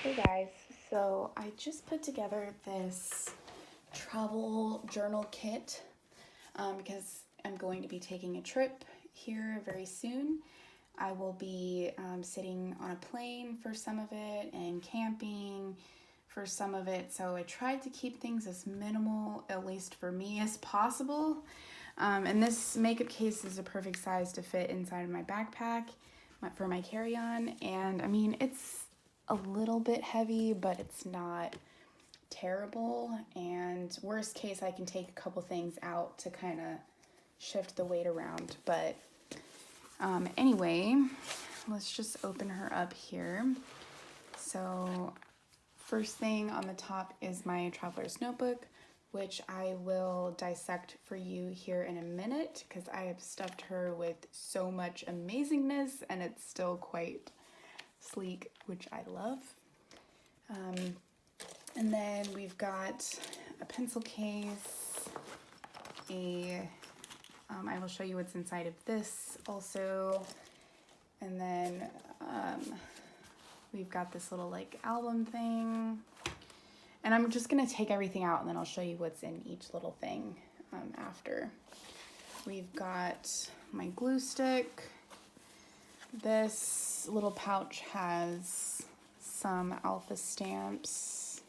Hey guys, so I just put together this travel journal kit because I'm going to be taking a trip here very soon. I will be sitting on a plane for some of it and camping for some of it, so I tried to keep things as minimal, at least for me, as possible. And this makeup case is a perfect size to fit inside of my backpack for my carry-on, and I mean, it's a little bit heavy, but it's not terrible. And worst case, I can take a couple things out to kind of shift the weight around. But anyway, let's just open her up here. So first thing on the top is my traveler's notebook, which I will dissect for you here in a minute because I have stuffed her with so much amazingness and it's still quite sleek, which I love. And then we've got a pencil case, I will show you what's inside of this also. And then we've got this little like album thing. And I'm just gonna take everything out and then I'll show you what's in each little thing after. We've got my glue stick. This little pouch has some alpha stamps,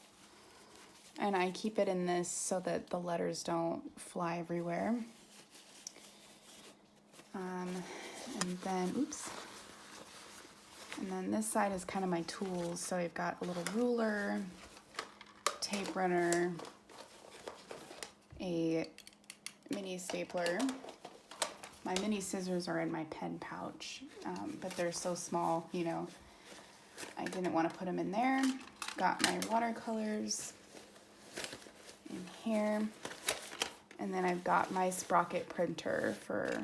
and I keep it in this so that the letters don't fly everywhere. And then this side is kind of my tools. So I've got a little ruler, tape runner, a mini stapler. My mini scissors are in my pen pouch, but they're so small, you know, I didn't want to put them in there. Got my watercolors in here. And then I've got my sprocket printer for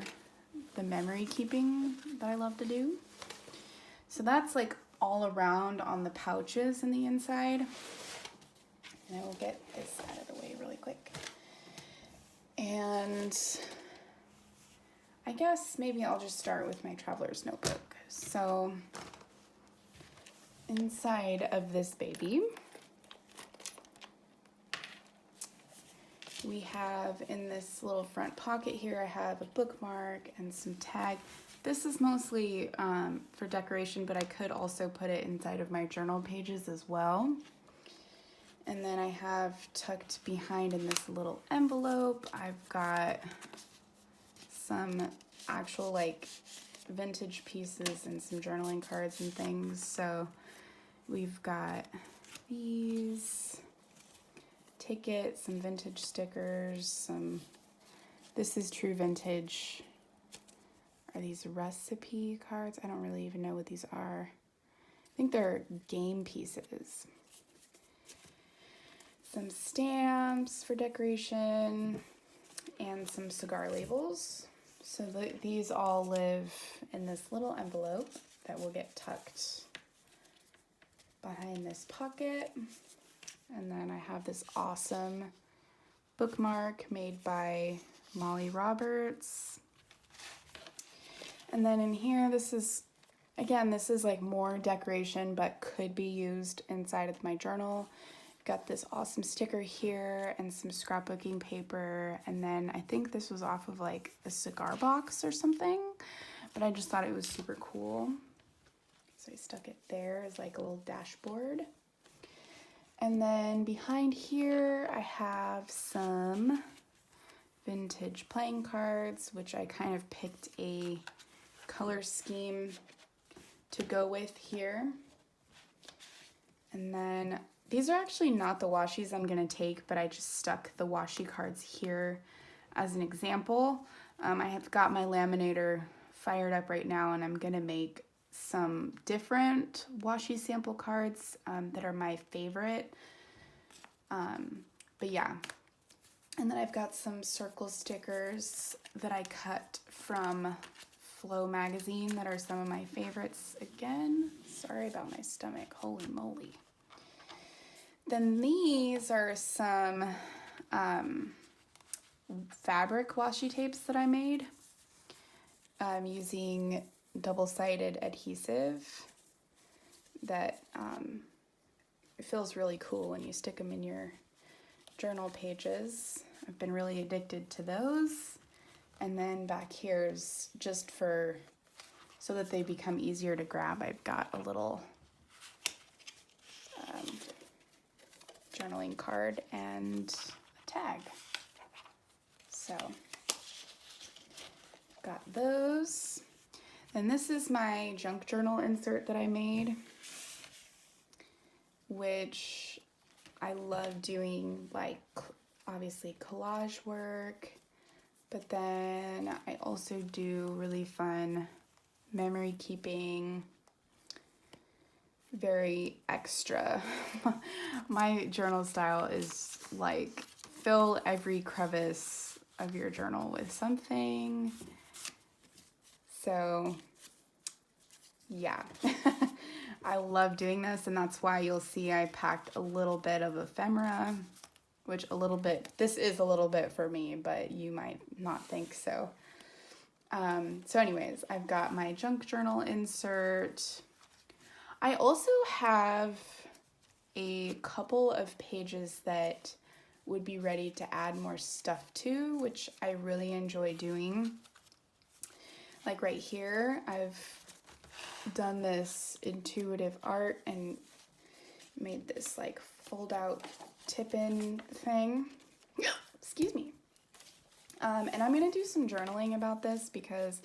the memory keeping that I love to do. So that's like all around on the pouches in the inside. And I will get this out of the way really quick. And I guess maybe I'll just start with my traveler's notebook. So inside of this baby, we have in this little front pocket here, I have a bookmark and some tag. This is mostly for decoration, but I could also put it inside of my journal pages as well. And then I have tucked behind in this little envelope, I've got some actual like vintage pieces and some journaling cards and things. So we've got these tickets, some vintage stickers, this is true vintage. Are these recipe cards? I don't really even know what these are. I think they're game pieces. Some stamps for decoration and some cigar labels. So these all live in this little envelope that will get tucked behind this pocket. And then I have this awesome bookmark made by Molly Roberts. And then in here, this is like more decoration, but could be used inside of my journal. Got this awesome sticker here and some scrapbooking paper. And then I think this was off of like a cigar box or something, but I just thought it was super cool. So I stuck it there as like a little dashboard. And then behind here, I have some vintage playing cards, which I kind of picked a color scheme to go with here. And then these are actually not the washies I'm gonna take, but I just stuck the washi cards here as an example. I have got my laminator fired up right now and I'm gonna make some different washi sample cards that are my favorite. But yeah. And then I've got some circle stickers that I cut from Flow magazine that are some of my favorites. Again, sorry about my stomach, holy moly. Then these are some fabric washi tapes that I made using double-sided adhesive that it feels really cool when you stick them in your journal pages. I've been really addicted to those. And then back here's just so that they become easier to grab. I've got a little journaling card and a tag. So got those. And this is my junk journal insert that I made, which I love doing, like obviously collage work, but then I also do really fun memory keeping, very extra. My journal style is like fill every crevice of your journal with something. So yeah, I love doing this, and that's why you'll see I packed a little bit of ephemera, which this is a little bit for me, but you might not think so. So anyways, I've got my junk journal insert. I also have a couple of pages that would be ready to add more stuff to, which I really enjoy doing. Like right here, I've done this intuitive art and made this like fold out tip-in thing. Excuse me. And I'm gonna do some journaling about this because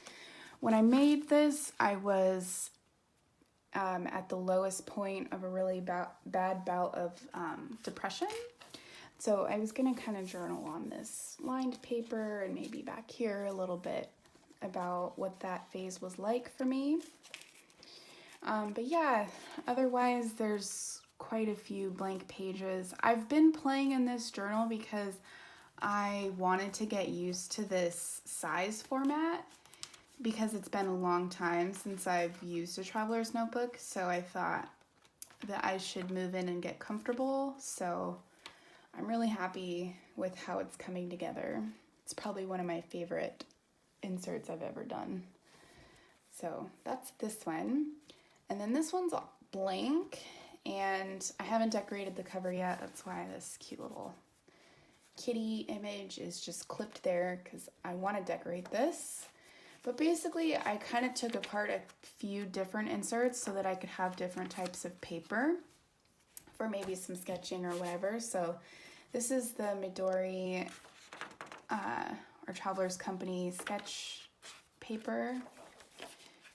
when I made this, I was at the lowest point of a really bad bout of depression. So I was gonna kind of journal on this lined paper and maybe back here a little bit about what that phase was like for me. But yeah, otherwise there's quite a few blank pages. I've been playing in this journal because I wanted to get used to this size format because it's been a long time since I've used a traveler's notebook, so I thought that I should move in and get comfortable. So I'm really happy with how it's coming together. It's probably one of my favorite inserts I've ever done. So that's this one. And then this one's blank, and I haven't decorated the cover yet. That's why this cute little kitty image is just clipped there because I want to decorate this. But basically, I kind of took apart a few different inserts so that I could have different types of paper for maybe some sketching or whatever. So this is the Midori or Traveler's Company sketch paper.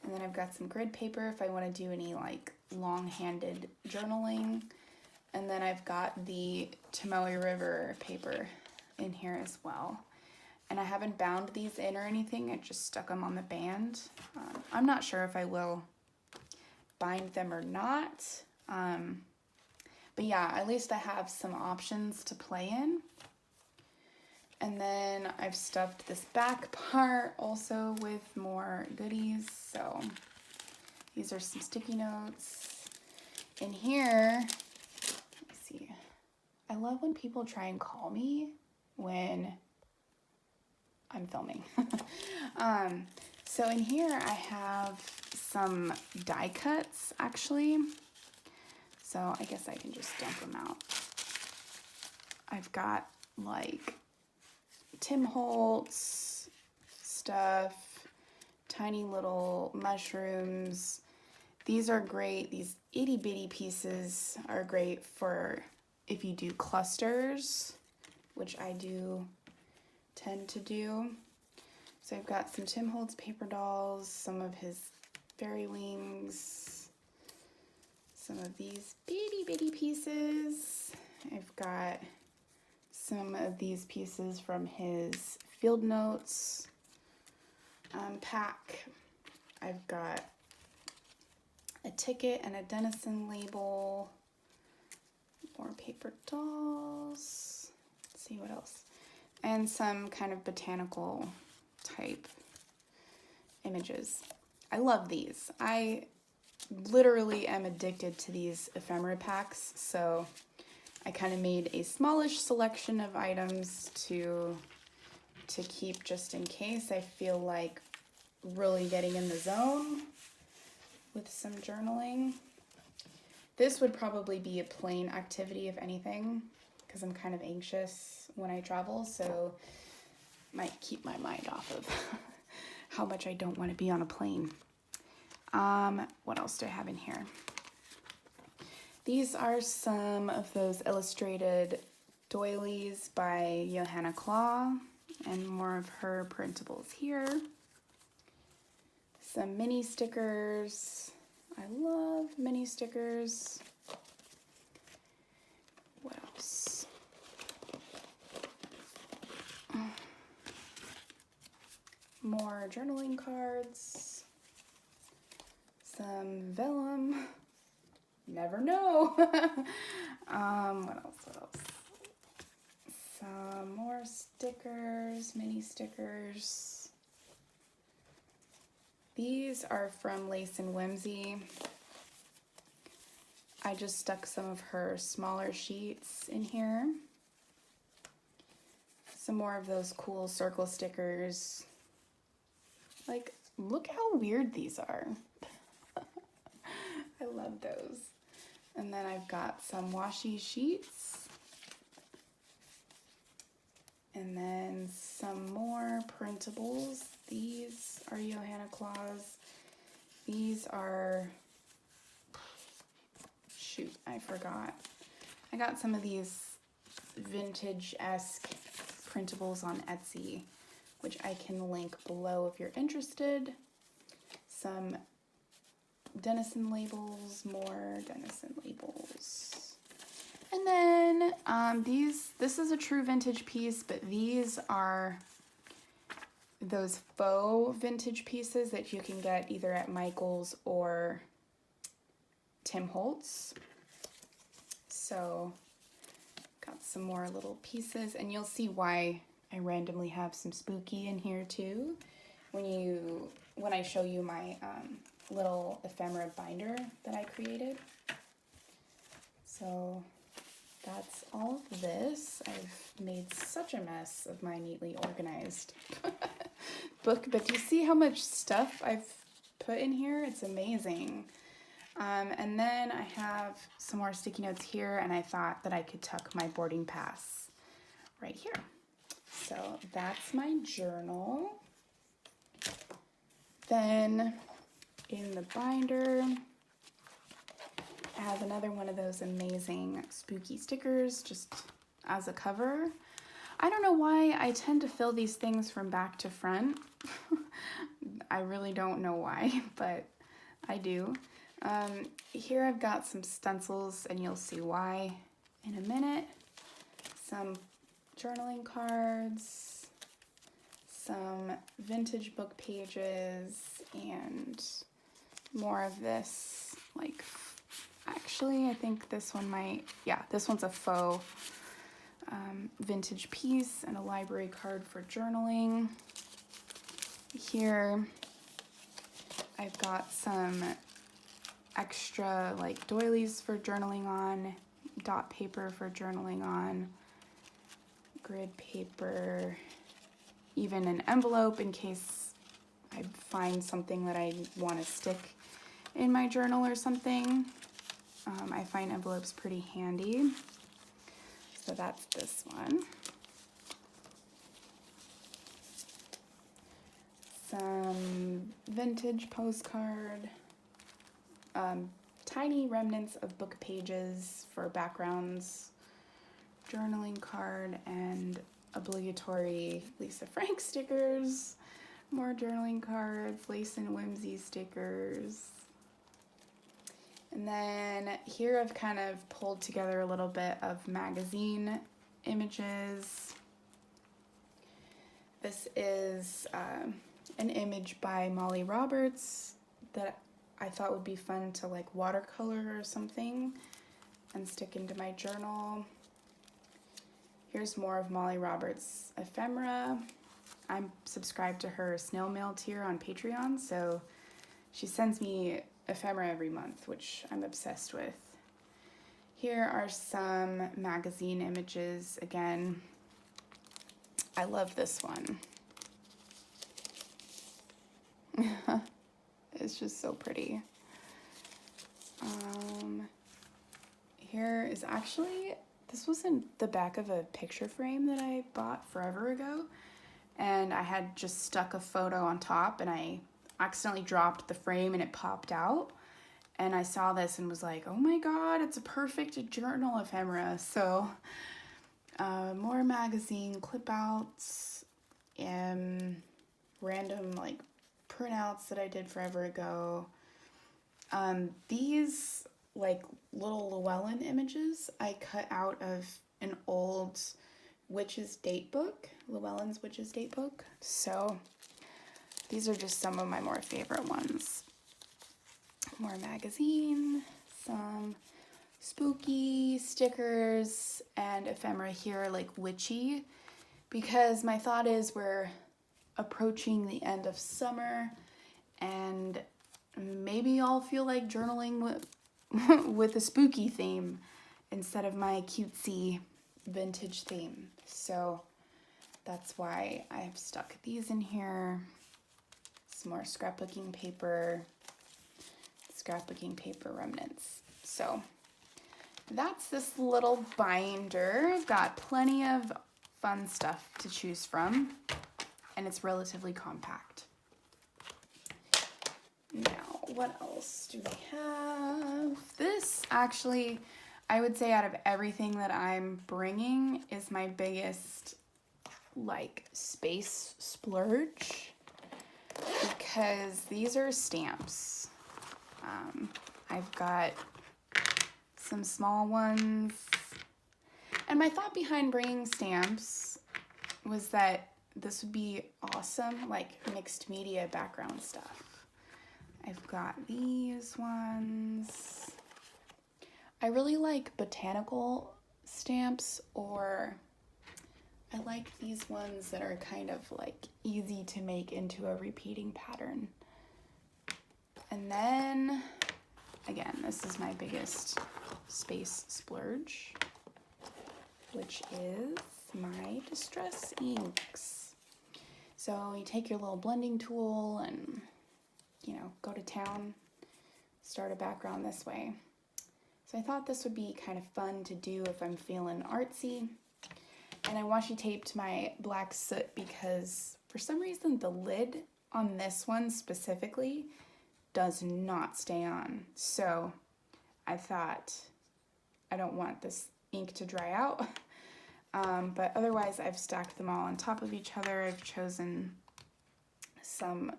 And then I've got some grid paper if I want to do any like long-handed journaling. And then I've got the Tomoe River paper in here as well. And I haven't bound these in or anything. I just stuck them on the band. I'm not sure if I will bind them or not. But yeah, at least I have some options to play in. And then I've stuffed this back part also with more goodies. So these are some sticky notes. In here, let's see. I love when people try and call me when I'm filming. So in here I have some die cuts actually. So I guess I can just dump them out. I've got like Tim Holtz stuff, tiny little mushrooms. These are great. These itty bitty pieces are great for if you do clusters, which I do tend to do. So I've got some Tim Holtz paper dolls, some of his fairy wings, some of these bitty bitty pieces. I've got some of these pieces from his field notes pack. I've got a ticket and a Denison label, more paper dolls. Let's see what else. And some kind of botanical type images. I love these. I literally am addicted to these ephemera packs, so I kind of made a smallish selection of items to keep just in case I feel like really getting in the zone with some journaling. This would probably be a plain activity, if anything, because I'm kind of anxious when I travel, so might keep my mind off of how much I don't want to be on a plane. What else do I have in here? These are some of those illustrated doilies by Johanna Claw, and more of her printables here. Some mini stickers. I love mini stickers. What else? More journaling cards. Some vellum. Never know. What else? Some more stickers, mini stickers. These are from Lace and Whimsy. I just stuck some of her smaller sheets in here. Some more of those cool circle stickers. Like, look how weird these are. I love those. And then I've got some washi sheets. And then some more printables. These are Johanna Claw's. These are, shoot, I forgot. I got some of these vintage-esque printables on Etsy, which I can link below if you're interested. Some Denison labels, more Denison labels. And then this is a true vintage piece, but these are those faux vintage pieces that you can get either at Michael's or Tim Holtz. So got some more little pieces, and you'll see why I randomly have some spooky in here too when I show you my little ephemera binder that I created. So that's all of this. I've made such a mess of my neatly organized book, but do you see how much stuff I've put in here? It's amazing. And then I have some more sticky notes here, and I thought that I could tuck my boarding pass right here. So that's my journal. Then in the binder, I have another one of those amazing spooky stickers just as a cover. I don't know why I tend to fill these things from back to front. I really don't know why, but I do. Here I've got some stencils, and you'll see why in a minute. Some journaling cards, some vintage book pages, and more of this, like, actually I think this one might, yeah, this one's a faux vintage piece and a library card for journaling. Here I've got some extra like doilies for journaling on, dot paper for journaling on, grid paper, even an envelope in case I find something that I want to stick in my journal or something. I find envelopes pretty handy. So that's this one. Some vintage postcard, tiny remnants of book pages for backgrounds, journaling card, and obligatory Lisa Frank stickers, more journaling cards, Lace and Whimsy stickers. And then here I've kind of pulled together a little bit of magazine images. This is an image by Molly Roberts that I thought would be fun to like watercolor or something and stick into my journal. Here's more of Molly Roberts' ephemera. I'm subscribed to her snail mail tier on Patreon, so she sends me ephemera every month, which I'm obsessed with. Here are some magazine images. Again, I love this one. It's just so pretty. here is actually, this was in the back of a picture frame that I bought forever ago. And I had just stuck a photo on top and I accidentally dropped the frame and it popped out. And I saw this and was like, oh my God, it's a perfect journal ephemera. So more magazine clip outs and random like printouts that I did forever ago. These like little Llewellyn images I cut out of an old witch's date book, Llewellyn's witch's date book. So these are just some of my more favorite ones. More magazine, some spooky stickers and ephemera here like witchy, because my thought is we're approaching the end of summer and maybe I'll feel like journaling with a spooky theme instead of my cutesy vintage theme. So that's why I've stuck these in here. Some more scrapbooking paper remnants. So that's this little binder. I've got plenty of fun stuff to choose from, and it's relatively compact. Now, what else do we have? This actually, I would say out of everything that I'm bringing is my biggest like space splurge, because these are stamps. I've got some small ones, and my thought behind bringing stamps was that this would be awesome, like mixed media background stuff. I've got these ones. I really like botanical stamps, or I like these ones that are kind of like easy to make into a repeating pattern. And then, again, this is my biggest space splurge, which is my distress inks. So you take your little blending tool and, you know, go to town, start a background this way. So I thought this would be kind of fun to do if I'm feeling artsy. And I washi taped my black soot because for some reason the lid on this one specifically does not stay on. So I thought I don't want this ink to dry out. But otherwise I've stacked them all on top of each other. I've chosen some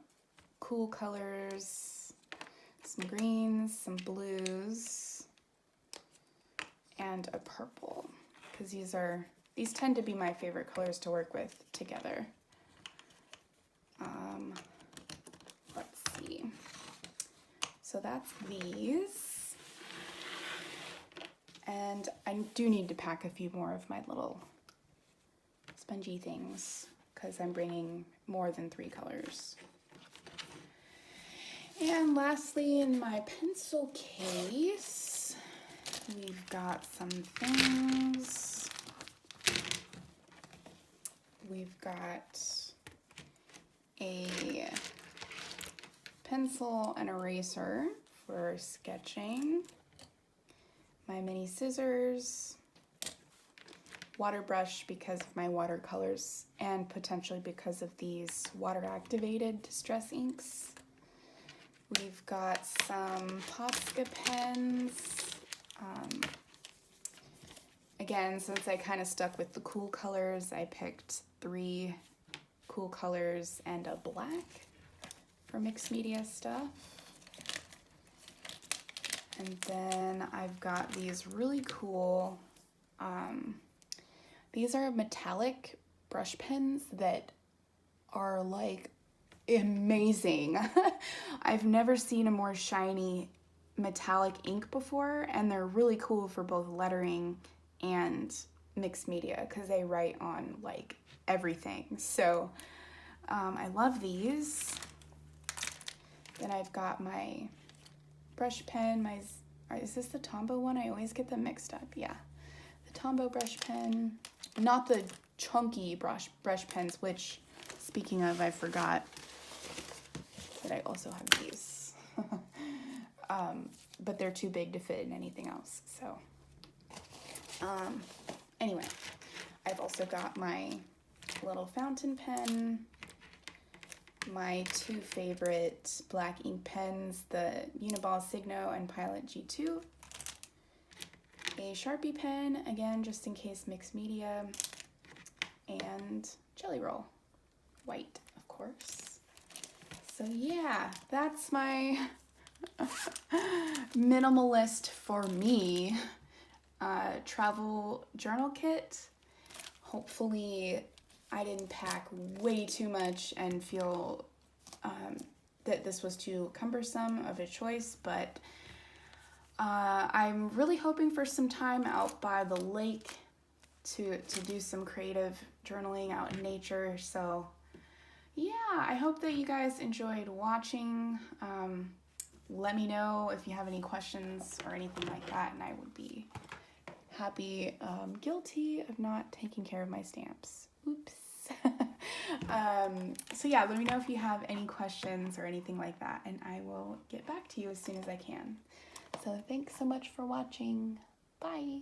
cool colors, some greens, some blues, and a purple, because these tend to be my favorite colors to work with together. Let's see. So that's these. And I do need to pack a few more of my little spongy things because I'm bringing more than 3 colors. And lastly, in my pencil case, we've got some things. We've got a pencil and eraser for sketching, my mini scissors, water brush because of my watercolors and potentially because of these water activated distress inks. We've got some Posca pens. Again, since I kind of stuck with the cool colors, I picked 3 cool colors and a black for mixed media stuff. And then I've got these really cool, these are metallic brush pens that are like amazing. I've never seen a more shiny metallic ink before, and they're really cool for both lettering and mixed media because they write on like everything. So I love these. Then I've got my brush pen, is this the Tombow one? I always get them mixed up. Yeah, the Tombow brush pen, not the chunky brush pens, which, speaking of, I forgot that I also have these. But they're too big to fit in anything else. So Anyway, I've also got my little fountain pen, my 2 favorite black ink pens, the Uniball Signo and Pilot G2, a Sharpie pen, again, just in case mixed media, and Jelly Roll, white, of course. So yeah, that's my minimalist for me travel journal kit. Hopefully I didn't pack way too much and feel that this was too cumbersome of a choice, but I'm really hoping for some time out by the lake to do some creative journaling out in nature. So yeah, I hope that you guys enjoyed watching. Let me know if you have any questions or anything like that, and I would be happy. Guilty of not taking care of my stamps. Oops. So yeah, let me know if you have any questions or anything like that, and I will get back to you as soon as I can. So thanks so much for watching. Bye.